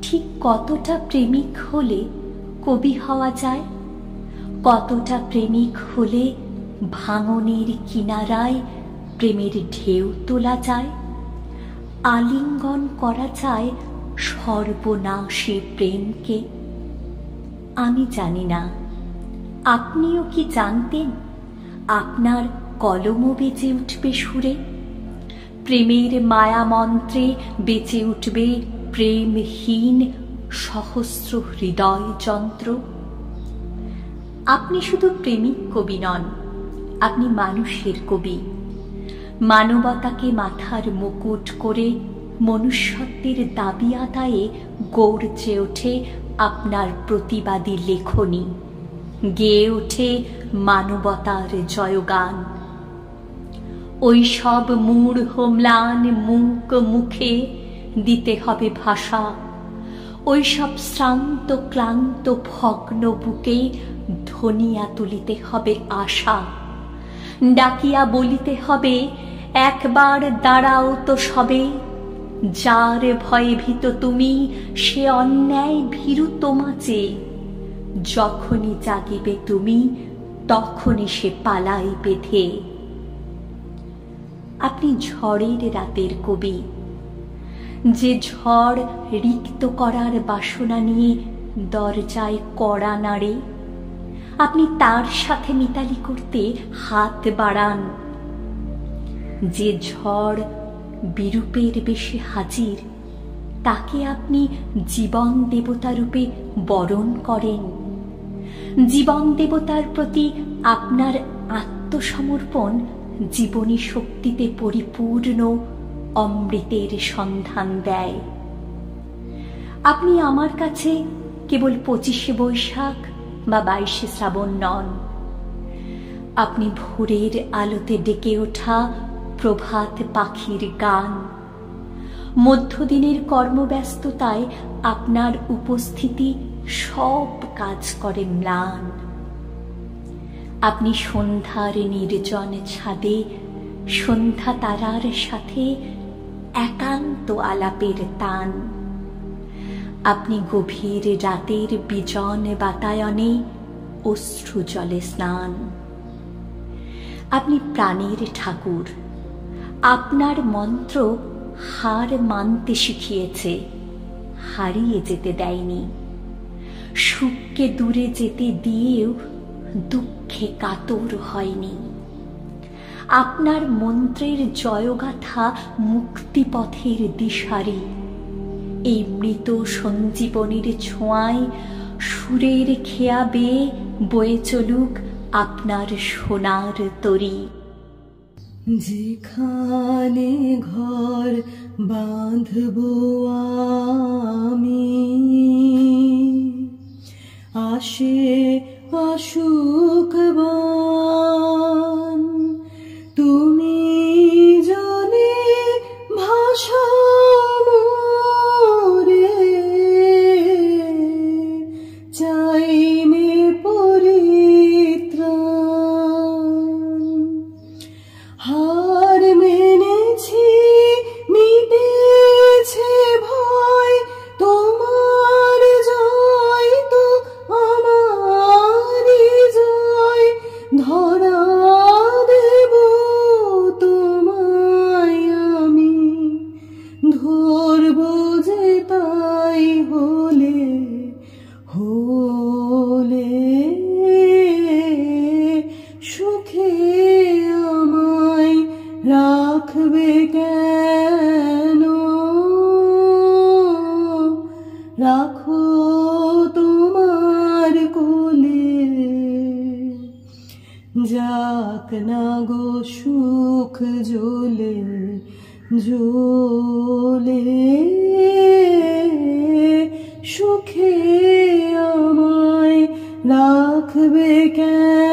ঠিক কতটা প্রেমিক হলে কবি হওয়া যায়? কতটা প্রেমিক হলে ভাঙনের কিনারায় প্রেমের ঢেউ তোলা যায়, আলিঙ্গন করা যায় সর্বনাশী প্রেমকে? আমি জানি না, আপনিও কি জানতেন আপনার কলমও বেজে উঠবে সুরে? প্রেমের মায়া মন্ত্রে বেঁচে উঠবে প্রেমহীন সহস্র হৃদয় যন্ত্র। আপনি শুধু প্রেমিক কবি নন, আপনি মানুষের কবি। মানবতাকে মাথার মুকুট করে মনুষ্যত্বের দাবি আদায়ে গর্জে ওঠে আপনার প্রতিবাদী লেখনী, গেয়ে ওঠে মানবতার জয়গান। ওই সব মূঢ় ম্লান মুখ মুখে দিতে হবে ভাষা, ওই সব শ্রান্ত ক্লান্ত ভগ্ন বুকে ধ্বনিয়া তুলিতে হবে আশা। ডাকিয়া বলিতে হবে, একবার দাঁড়াও তো সবে, যার ভয়ে ভীত তুমি সে অন্যায় ভীরু তোমাচে। যখনই জাগিবে তুমি তখনই সে পালাই বেঁধে। আপনি ঝড়ের রাতের কবি, যে ঝড় রিক্ত করার বাসনা নিয়ে দরজায় কড়া নাড়ে। আপনি তার সাথে মিতালি করতে হাত বাড়ান। যে ঝড় বিরূপের বেশে হাজির, তাকে আপনি জীবন দেবতা রূপে বরণ করেন। জীবন দেবতার প্রতি আপনার আত্মসমর্পণ জীবনী শক্তিতে পরিপূর্ণ অমৃতের সন্ধান দেয়। আপনি আমার কাছে কেবল 25শে বৈশাখ বা 22শে শ্রাবণ নন, আপনি ভোরের আলোতে ডেকে ওঠা প্রভাত পাখির গান। মধ্যদিনের কর্মব্যস্ততায় আপনার উপস্থিতি সব কাজ করে ম্লান। আপনি সন্ধ্যার নির্জন ছাদে সন্ধ্যা তারার সাথে একান্ত আলাপের তান। আপনি গভীর রাতের বিজন বাতায়নে অশ্রু জলে স্নান। আপনি প্রাণের ঠাকুর, আপনার মন্ত্র হার মানতে শিখিয়েছে, হারিয়ে যেতে দেয়নি। সুখকে দূরে যেতে দিয়েও দুঃখে কাতর হয়নি। আপনার মন্ত্রের জয়গাথা মুক্তিপথের দিশারি। এই মৃত সঞ্জীবনীর ছোঁয়ায় সুরের খেয়া বেয়ে বয়ে চলুক আপনার সোনার তরী। যেখানে ঘর বাঁধবো আমি, আসে আসুক বান, তুমি জানে ভাষা মোরে, চাইনে পরিত্রাণ। হার মেনেছি, মিটেছে ভয়, তোমার জয় তো আমারই জয়। ধরা দেব তোমায় আমি, ধরব যে তাই হলে হলে। সুখে আমায় রাখবে কেন, রাখো তোমার কোলে। যাক না গো সুখ জ্বলে জ্বলে, সুখে আমায় রাখবে কেন।